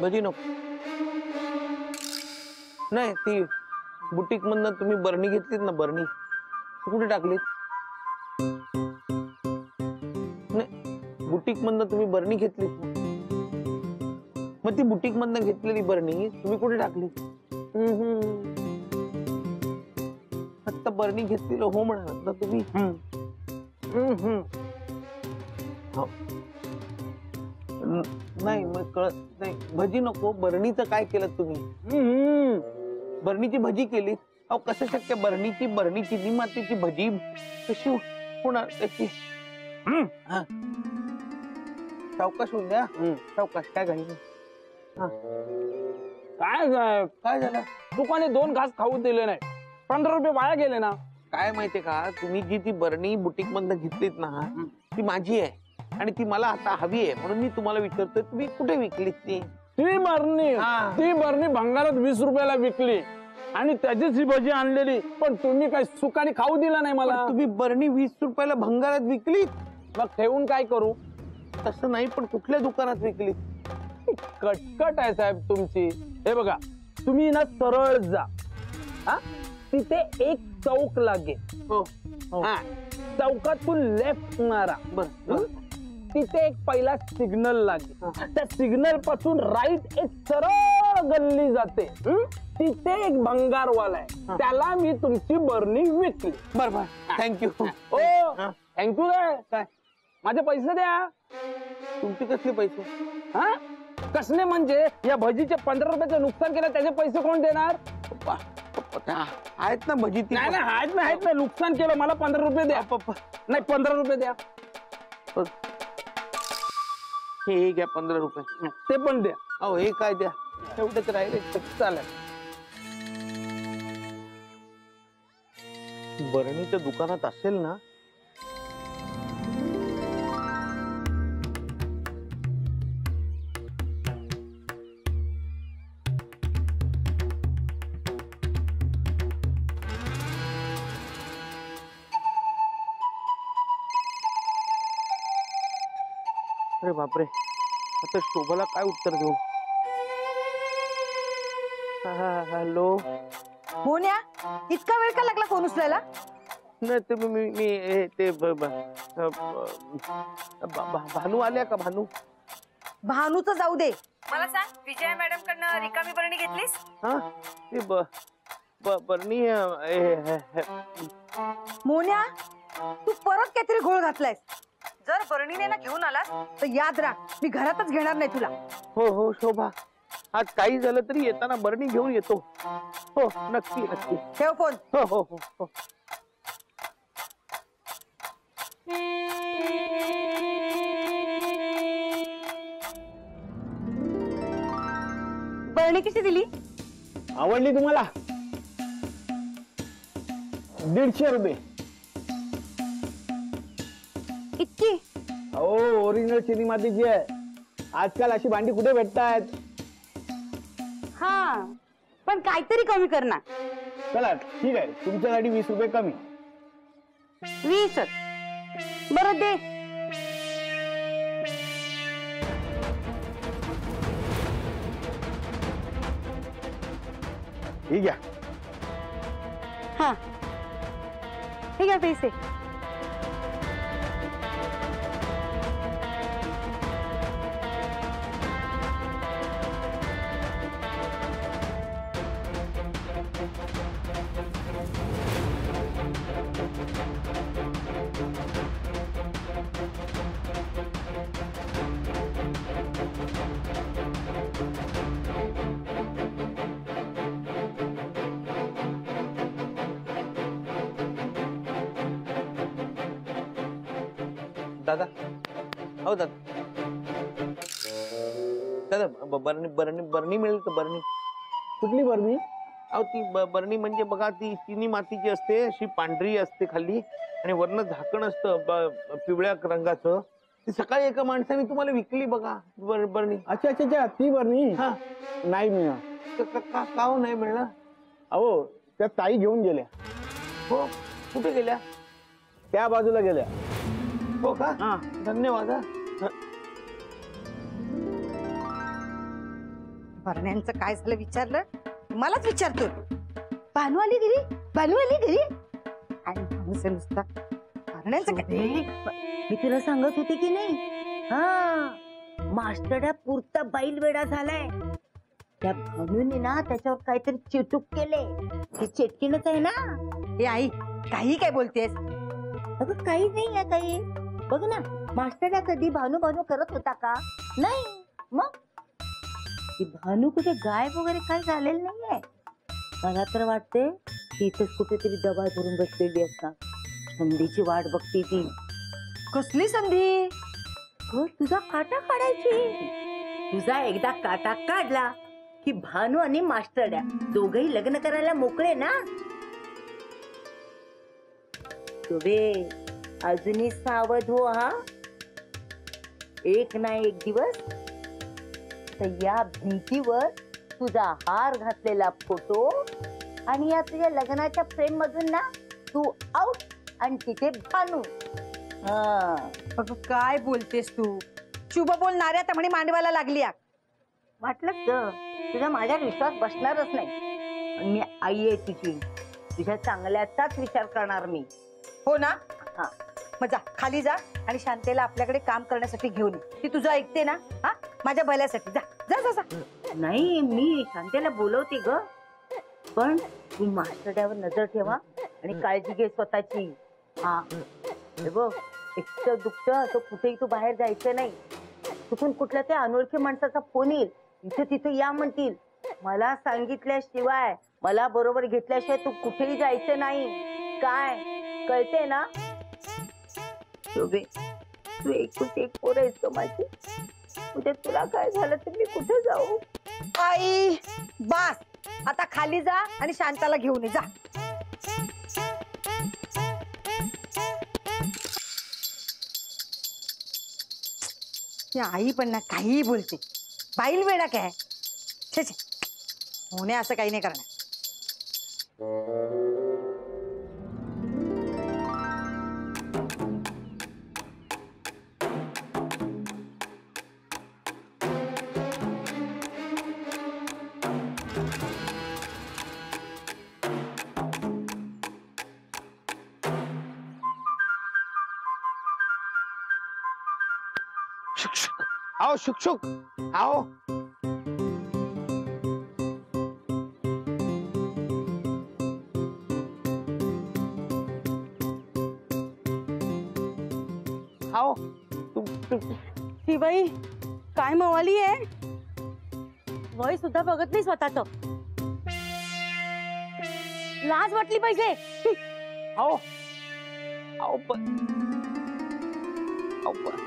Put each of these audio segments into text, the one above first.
भजी नको. नाही ती बुटीक मधनं तुम्ही बरणी घेतलीत ना, बरणी कुठे टाकलीत? नाही बुटीक मधनं तुम्ही बरणी घेतलीत, मग ती बुटीक मधनं घेतलेली बरणी तुम्ही कुठे टाकली? आता बरणी घेतलेलं हो म्हणालात ना तुम्ही. नाही मग कळत नाही. भजी नको, बरणीचं काय केलं तुम्ही? बरणीची भजी केली? अहो कसं शक्य? बरणीची निमातीची भजी कशी होणार त्याची? सावकाश होऊन द्या, सावकाश. काय घाई? काय साहेब, काय झालं? दुकाने 2 घास खाऊ दिले नाही, 15 रुपये वाया गेले ना. काय माहितीये का, तुम्ही जी ती बरणी बुटीक मधनं घेतलीत ना, ती माझी आहे आणि ती मला आता हवी आहे, म्हणून मी तुम्हाला विचारतोय तुम्ही कुठे विकलीत ती? ती बरणी भंगारात 20 रुपयाला विकली आणि त्याचीच ही भजी आणलेली, पण तुम्ही काय सुखाने खाऊ दिला नाही मला. तुम्ही बरणी 20 रुपयाला भंगारात विकली? मग ठेवून काय करू? तसं नाही, पण कुठल्या दुकानात विकली? कटकट आहे साहेब तुमची. हे बघा, तुम्ही ना सरळ जा, तिथे एक चौक लागेल. हो. चौकातून लेफ्ट मारा. बरं. तिथे एक पहिला सिग्नल लागेल. त्या सिग्नल पासून राईट एक सरळ गल्ली जाते. तिथे एक भंगारवाला आहे, त्याला मी तुमची बरणी विकली. बरोबर. थँक्यू. ओ थँक्यू. काय माझे पैसे द्या. तुमचे कसले पैसे? हा कसले म्हणजे? या भजीचे 15 रुपयाचं नुकसान केलं, त्याचे पैसे कोण देणार? आहेत ना भजी? नाही आहेत ना, नुकसान केलं, मला 15 रुपये द्या. नाही 15 रुपये द्या. हे घ्या 15 रुपये. ते पण द्या. अहो हे काय द्या, एवढंच राहिले. चालेल. बरणीच्या दुकानात असेल ना? अरे बापरे, आता शोभाला काय उत्तर देऊ? हॅलो. मोन्या, इतका वेळ का लागला फोन उचलायला? नाही ते मी ते भानू आल्या का? भानूचं जाऊ दे. मला सांग, विजया मॅडम कडनं रिकामी बरणी घेतलीस? हा ते बरणी. मोन्या, तू परत काहीतरी घोळ घातलायस. जर बरणीने ना घेऊन आलास तर याद राख, मी घरातच घेणार नाही तुला. हो शोभा, आज काही झालं तरी येताना बरणी घेऊन येतो. हो नक्की. ठेव फोन. हो. बरणी किती दिली? आवडली तुम्हाला? 150 रुपये. इतकी? हो, ओरिजिनल चिनी मातीची आहे. आजकाल अशी भांडी कुठे भेटतात? हा, पण काहीतरी कमी कर ना. चला ठीक आहे, तुमच्यासाठी 20 रुपये कमी. 20? बरं दे. ठीक आहे. हा, ठीक आहे पैसे. दादा, हो दादा, बरणी मिळेल का? बरणी? कुठली बरणी? अहो ती बरणी म्हणजे बघा, ती चिनी मातीची असते, अशी पांढरी असते खाली आणि वरनं झाकण असतं पिवळ्या रंगाचं. ती सकाळी एका माणसाने तुम्हाला विकली बघा बरणी. अच्छा, ती बरणी. हा, नाही मिळणार. का हो नाही मिळणार? अहो त्या ताई घेऊन गेल्या. हो, कुठे गेल्या? त्या बाजूला गेल्या. हो का हा. धन्यवाद हा. भरण्यांचं काय झालं विचारलं मलाच विचारतोय. भानू आली घरी, भानू आली घरी आणि भानूचं नुसता भरण्यांचं काय. मी तुला सांगत होते की नाही, हा मास्टरडा पुरता बैल वेडा झालाय. त्या भानूने ना त्याच्यावर काहीतरी चिटूक केले. ते चेटकीनच आहे ना. हे आई काही काय बोलतेस. अगं काही नाही आहे काही. बघ ना, मास्टरडा कधी भानू भानू करत होता का? नाही. मग ती भानू कुठे गायब वगैरे काय झालेलं नाहीये. मला तर वाटते ती इथंच कुठेतरी दबा धरून बसलेली असणार. संधीची वाट बघते ती. कसली संधी. हो, तुझा काटा काढायची. तुझा एकदा काटा काढला की भानू आणि मास्टरड्या दोघही लग्न करायला मोकळे ना. तुबे अजूनही सावध हो हा. एक ना एक दिवस तर या भिंतीवर तुझा हार घातलेला फोटो आणि या तुझ्या लग्नाच्या फ्रेम मधून ना तू आउट आणि तिथे भानू. हा, अगं काय बोलतेस तू. शुभ बोलणाऱ्या तर म्हणे मांडवाला लागली. वाटलं ग तुझा माझ्यावर विश्वास बसणारच नाही. पण मी आई आहे तुझी. तुझ्या चांगल्याचाच विचार करणार मी. हो ना. हा. मग जा खाली जा आणि शांतेला आपल्याकडे काम करण्यासाठी घेऊन ये. ती तुझं ऐकते ना. हा माझ्या भल्यासाठी. जा जा जा जा. नाही, मी शांतेला बोलवते ग. पण तू मास्टरड्यावर नजर ठेवा आणि काळजी घे स्वतःची. हा हे बघ, एकटं दुखतं तो कुठेही तू बाहेर जायचं नाही. चुकून कुठल्या त्या अनोळखी माणसाचा फोन येईल, इथे तिथे या म्हणतील. मला सांगितल्याशिवाय, मला बरोबर घेतल्याशिवाय तू कुठेही जायचं नाही. काय कळते ना. शोभे, तू एकूण एक पोर आहेस ग माझी. उद्या तुला काय झालं तर मी कुठे जाऊ. आई बास. आता खाली जा आणि शांताला घेऊन ये. जा. ती आई पण ना काही बोलते. बाईल वेडा काय. छे छे. होणे असं काही नाही करणार. शुक आओ शुक शुक आओ. आओ ही बाई काय मवाली आहे. वय सुद्धा बघत नाही स्वतःच. लाज वाटली पाहिजे. आओ आओ पण आओ पण.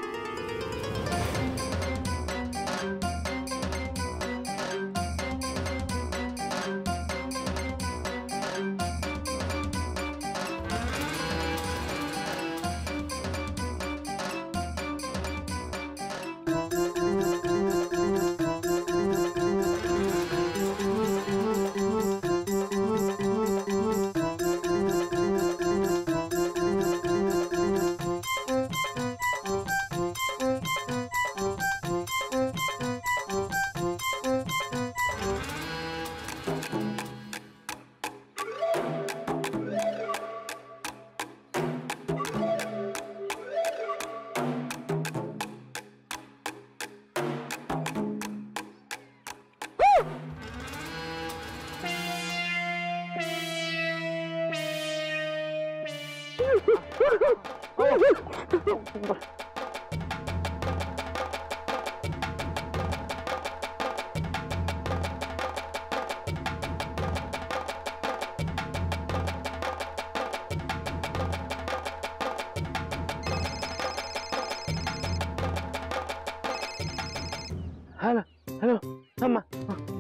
हॅलो हॅलो थांबा.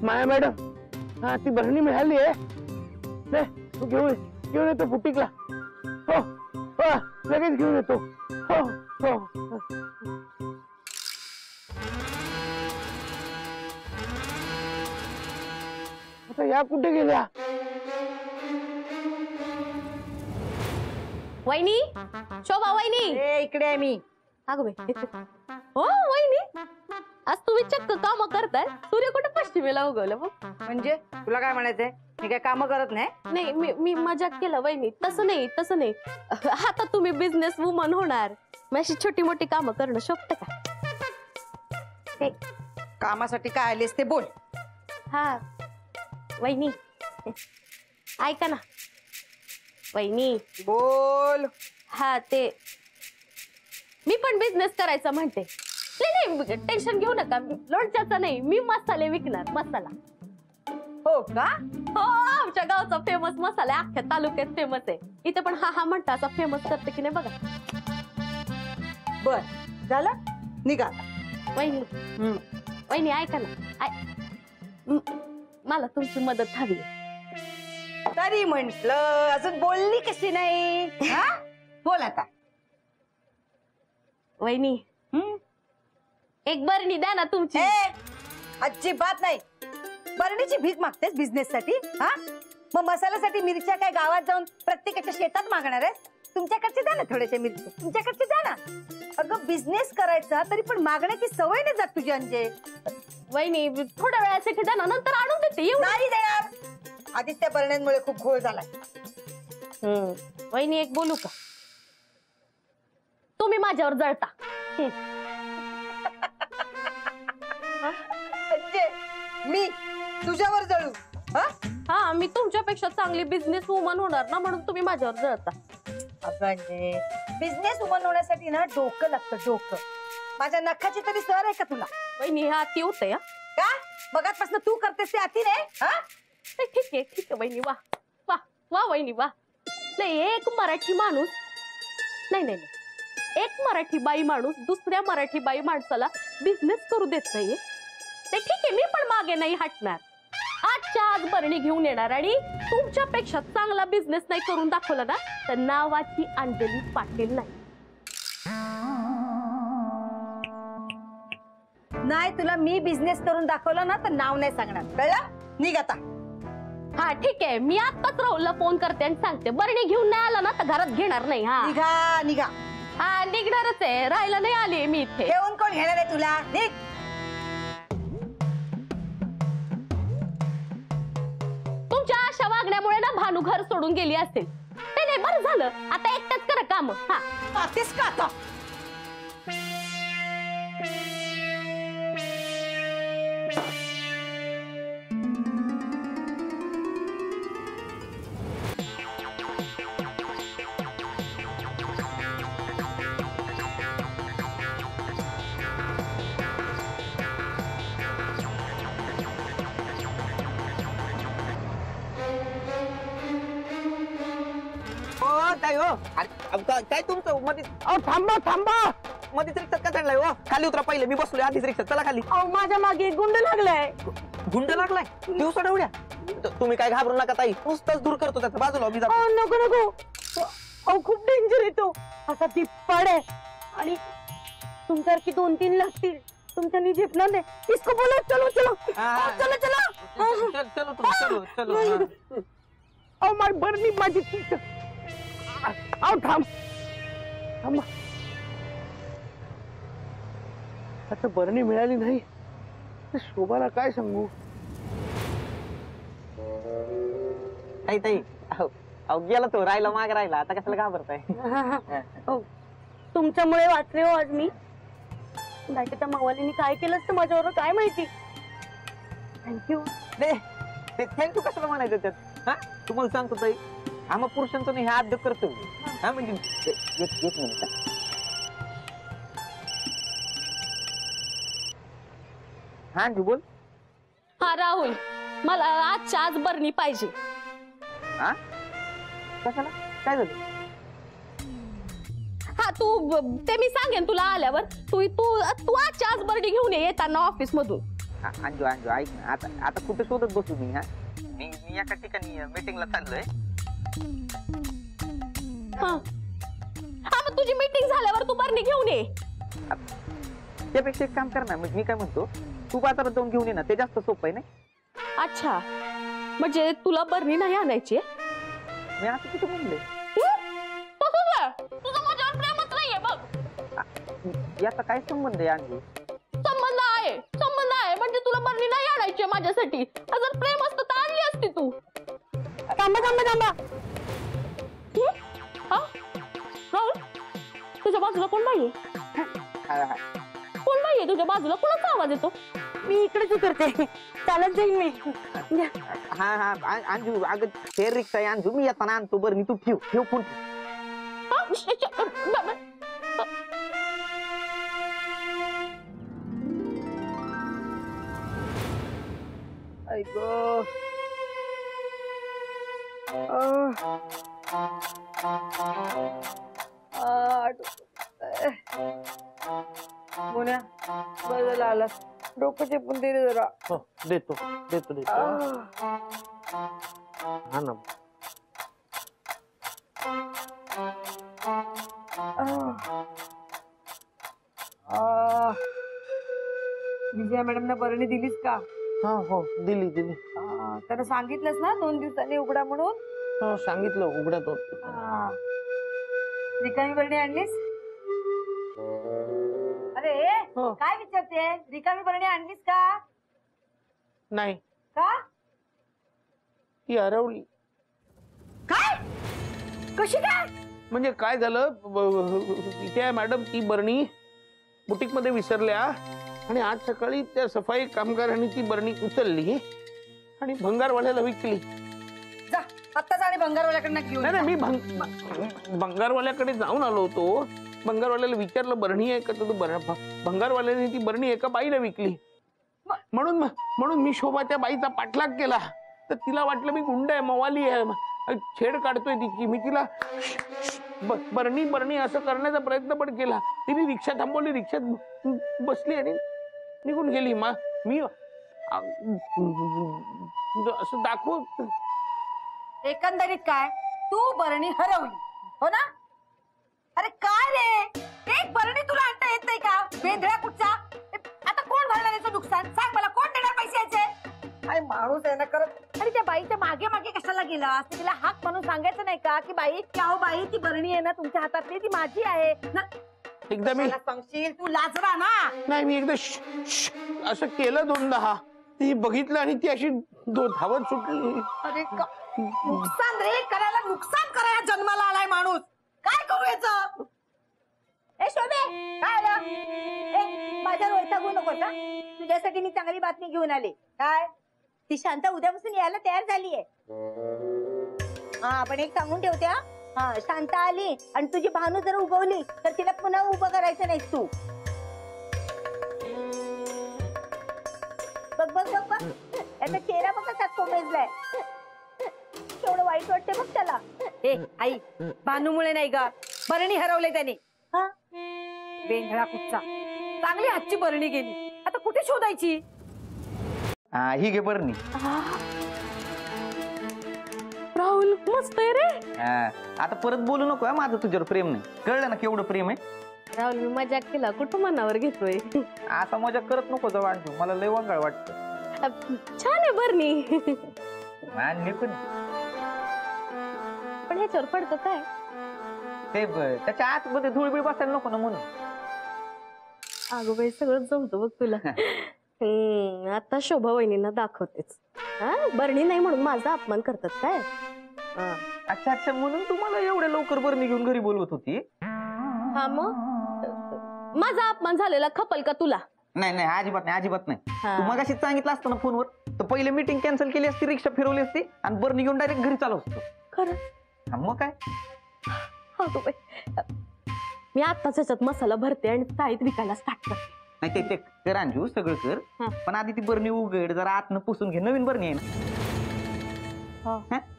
माया मॅडम, हा ती बरणी मिळाली आहे. नाही तू घेऊन येतो बुटीकला. हो हो लगेच घेऊन येतो. हो हो. आता या कुठे गेल्या. वहिनी, शोभा वहिनी. इकडे आहे मी. अगं बाई. हो वहिनी, आज तुम्ही चक्क काम करताय. सूर्य कुठे पश्चिमेला उगवलं मग? म्हणजे तुला काय म्हणायचंय? मी काय काम करत नाही. नाही, मी मजाक केलं वहिनी. तसं नाही. आता तुम्ही बिझनेस वुमन होणार, मग अशी छोटी मोठी कामं करणं शोभतं का? कामासाठी काय आलेस ते बोल. हा वहिनी, ऐका ना वहिनी. बोल. हा ते मी पण बिझनेस करायचा म्हणते. नाही टेन्शन घेऊ नका, लोणच्याचा नाही, मी मसाले विकणार. मसाला. हो का? हो, आमच्या गावचा फेमस मसाला आहे, अख्ख्या तालुक्यात फेमस आहे. इथे पण हा म्हणता असा फेमस करते की नाही बघा. बर झालं, निघा. वहिनी ऐका ना, मला तुमची मदत हवी. तरी म्हंटल अजून बोलली कशी नाही? हा बोल आता. वहिनी, एक बरणी द्या ना तुमची. अजिबात नाही. बरणीची भीक मागतेस बिझनेस साठी? हा मग मसाल्यासाठी मिरच्या काय गावात जाऊन प्रत्येकाच्या शेतात मागणार आहेस? तुमच्याकडचे द्या ना थोड्याशा मिरच्या, तुमच्याकडचे द्या ना. अगं बिझनेस करायचा तरी पण मागण्याची सवय नाही जात तुझी अंजे. वहिनी थोड्या वेळासाठी द्या ना, नंतर आणून देते. नाही देणार. आधीच त्या बरण्यांमुळे खूप घोळ झालाय. वहिनी एक बोलू का? तुम्ही माझ्यावर जळता. मी तुझ्यावर जळू? हा, मी तुमच्यापेक्षा चांगली बिझनेस वुमन होणार ना, म्हणून तुम्ही माझ्यावर जळता. बिझनेस वुमन होण्यासाठी ना डोकं लागतं, डोकं. माझ्या नखाची तरी सर आहे का तुला? वहिनी हा अति होतंय. का बघातपासून तू करतेस ते अति नाही? ठीक आहे वहिनी. वा वा वा वहिनी वा. नाही, एक मराठी माणूस नाही, एक मराठी बाई माणूस दुसऱ्या मराठी बाई माणसाला बिझनेस करू देत नाहीये ते ठीक आहे. मी पण मागे नाही हटणार. आजच्या आज बरणी घेऊन येणार आणि तुमच्यापेक्षा चांगला बिझनेस नाही करून दाखवला ना तर नावाची अंजली पाटील नाही. नाही, तुला मी बिझनेस करून दाखवला ना तर नाव नाही सांगणार, कळलं? निघ आता. हा ठीक आहे, मी आत्ताच राहुलला फोन करते आणि सांगते बरणी घेऊन नाही आला ना तर घरात घेणार नाही. हा निघा निघा. हा निघणारच आहे, राहायला नाही आली मी इथे. घेऊन कोण घेणार आहे तुला? निघ. तुमच्या अशा वागण्यामुळे ना भानू घर सोडून गेली असेल. नाही बरं झालं, आता एकटाच करा काम. हा पाहतेस का आता? काय तुमचं मध्ये? थांबा. मध्येच रिक्षात का चढलाय हो? खाली उतरा पहिले, मी बसलोय आधीच रिक्षात. चला खाली. माझ्या मागे एक गुंड लागलाय. गुंड लागलाय दिवसा डवड्या? तुम्ही काय घाबरू नका ताई, नुसताच दूर करतो त्याचा. बाजूला मी जातो. नको. खूप डेंजर येतो. असा तिप्पड आहे आणि तुमच्यासारखी 2-3 लागतील. तुमच्यानी झेपणार नाही. इसको बोलो चलो. चलो. माय बरणी माझी. थांब. आता बरणी मिळाली नाही तर शोभाला काय सांगू? ताई गेला तो, राहिला माग राहिला. आता कशाला घाबरताय? तुमच्यामुळे वाचले हो आज मी. बाकी त्या मावालीने काय केलं असतं माझ्यावर काय माहिती. थँक्यू. थँक्यू कशाला म्हणायचं त्यात? हा तुम्हाला सांगतो ताई, आम्हा पुरुषांचं नाही हे आद्य कर्तव्य. हा म्हणजे एक मिनिट. हा जी बोल. हा राहुल, मला आजच्या आज बरणी पाहिजे. हा कशाला? काय झालं? हा तू ते मी सांगेन तुला आल्यावर. तू आजच्या आज बरणी घेऊन ये येताना ऑफिस मधून. अंजू ऐक ना, आता कुठे शोधत बसू मी? मी एका ठिकाणी मीटिंगला चाललोय. हा मग तुझी मीटिंग झाल्यावर तू बरणी घेऊन ये. त्यापेक्षा एक काम कर ना, मी काय म्हणतो, तू बाजारात जाऊन घेऊन ये ना, ते जास्त सोपं आहे. नाही अच्छा, म्हणजे तुला बरणी नाही आणायची? मी असं कुठं म्हणले? तसंच आहे. याचा काय संबंध आहे अंजू? संबंध आहे म्हणजे तुला बरणी नाही आणायची माझ्यासाठी. जर प्रेम असतं तर आणली असती तू. थांबा. राहुल, तुझ्या बाजूला कोण नाहीये? कोण नाहीये तुझ्या बाजूला? कोणाचा आवाज येतो? मी इकडेच उतरते, चालत जाईल मी. हा अंजू, अगं शेअर रिक्षा आहे अंजू, मी येताना आणतो. बरं तू ठेव फोन. मुन्या बदल आला, डोकं चेपून दे रे जरा. देतो. हा ना. विजया मॅडमना बरणी दिलीस का? हो दिली. त्यांना सांगितलंस ना 2 दिवसांनी उघडा म्हणून? हो सांगितलं उघड्यात. रिकामी बरणी आणलीस? अरे हो. काय विचारते, रिकामी बरणी आणलीस का? नाही, का? ती हरवली. काय? कशी काय? म्हणजे काय झालं, इथे मॅडम ती बरणी बुटीक मध्ये विसरल्या आणि आज सकाळी त्या सफाई कामगारांनी ती बरणी उचलली आणि भंगारवाल्याला विकली. जा आत्ताच आणि भंगारवाल्याकडनं घेऊन. नाही मी भंगारवाल्याकडे जाऊन आलो होतो. भंगारवाल्याला विचारलं बरणी आहे का, तर भंगारवाल्याने ती बरणी एका बाईला विकली. म्हणून मी शोभा त्या बाईचा पाठलाग केला. तर तिला वाटलं मी गुंड आहे, मवाली आहे, छेड काढतोय तिची. मी तिला बरणी असं करण्याचा प्रयत्न पण केला. तिने रिक्षा थांबवली, रिक्षात बसली आणि निघून गेली. मी असं दाखव. एकंदरीत काय, तू बरणी हरवली हो ना? अरे काय रे, एक बरणी तुला आणता येत नाही का? बेंधळा कुठचा? आता कोण भरणार याचं नुकसान? सांग मला, कोण देणार पैसे याचे? काय माणूस आहे ना करत. आणि त्या बाईच्या मागे मागे कशाला गेला? तिला हाक म्हणून सांगायचं नाही का की बाई, क्या हो बाई, ती बरणी आहे ना तुमच्या हातातली, ती माझी आहे ना? एकदा मी सांगशील, तू लाजरा ना. नाही, मी एकदा असं केलं 2दा. ती बघितलं आणि ती अशी धावत सुटली. अरे नुकसान रे करायला, नुकसान करायला जन्माला आलाय माणूस. काय करू याचं? ए शोभे, काय आलं? ए माझ्यावर वैतागू नको का? तुझ्यासाठी मी चांगली बातमी घेऊन आले. काय? ती शांता उद्यापासून यायला तयार झालीये. हा पण एक सांगून ठेवते, हा शांता आली आणि तुझी भानू जर उगवली तर तिला पुन्हा उभं करायचं नाही तू. बघ याचा चेहरा बघ कसा कोमेजलाय. केवढं वाईट वाटते बघ त्याला. ए आई, भानूमुळे नाही ग, बरणी हरवले त्याने. बेंधळा कुठचा, चांगली हातची बरणी गेली. आता कुठे शोधायची? ही घे बरणी. राहुल मस्त आहे रे. आता परत बोलू नको, माझं तुझ्यावर प्रेम नाही. कळलं ना केवढं प्रेम आहे? राहुल मी मजाक केला, कुठं मनावर घेतोय? आता मजाक करत नको जाऊ आणतो, मला लय वांगाळ वाटत. छान आहे बरणी. पण ह्याच्यावर पडतं काय? ते त्याच्या आतमध्ये धुळबीळ बसायला नको ना म्हणून. अगं बाई सगळं जमतं बघ तुला. आता शोभा वहिनींना दाखवतेच. बरणी नाही म्हणून माझा अपमान करतात काय? अच्छा म्हणून तुम्हाला एवढ्या लवकर बरणी घेऊन घरी बोलवत होती? हा मग माझा अपमान झालेला खपल का तुला? नाही अजिबात नाही. तू मगाशीच सांगितलं असतं ना फोनवर, तर पहिले मीटिंग कॅन्सल केली असती, रिक्षा फिरवली असती आणि बरणी घेऊन डायरेक्ट घरी चालू असतो. खरं? मग काय. मी आत्ताच ह्याच्यात मसाला भरते आणि साहित्य विकायला स्टार्ट करते. नाही ते कर अंजू, सगळं कर. पण आधी ती बरणी उघड, जरा आतनं पुसून घे. नवीन बरणी आहे ना,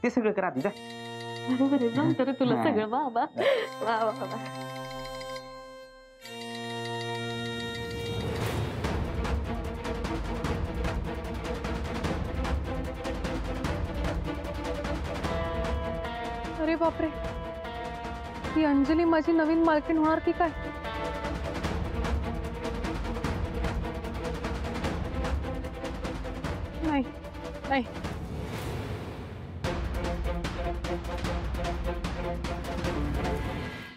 ते सगळं कर आधी. बरोबर जमतं रे तुला सगळं. बाबा वा बाबा. अरे बापरे, ही अंजली माझी नवीन मालकीण होणार की काय? नाही